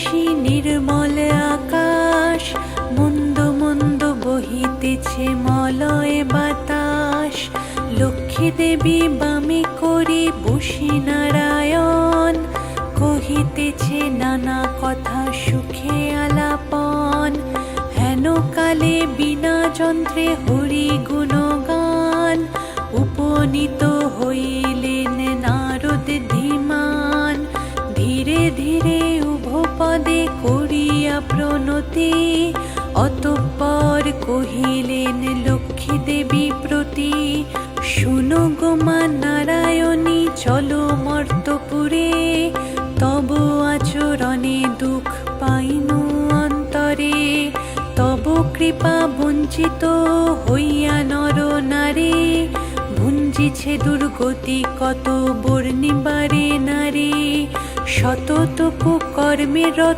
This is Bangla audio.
নিশি নির্মল আকাশ, মন্দ মন্দ বহিতেছে মলয় বাতাস। লক্ষ্মী দেবী বামে করি বসি নারায়ণ, কহিতেছে নানা কথা সুখে আলাপন। হেন কালে বিনা যন্ত্রে হরি গুণগান, উপনীত হইলেন নারদ ধীমান। ধীরে ধীরে উভপদে করিয়া প্রণতি, অতঃপর কহিলেন লক্ষ্মী দেবী প্রতি। শুনো গো মা নারায়ণী চলো মর্তপুরে, তব আচরণে দুঃখ পাইনু অন্তরে। তব কৃপা বঞ্চিত হইয়া নর নারী, ভুঞ্জিছে দুর্গতি কত বর্ণিবারে নারী। শত তপু কর্মে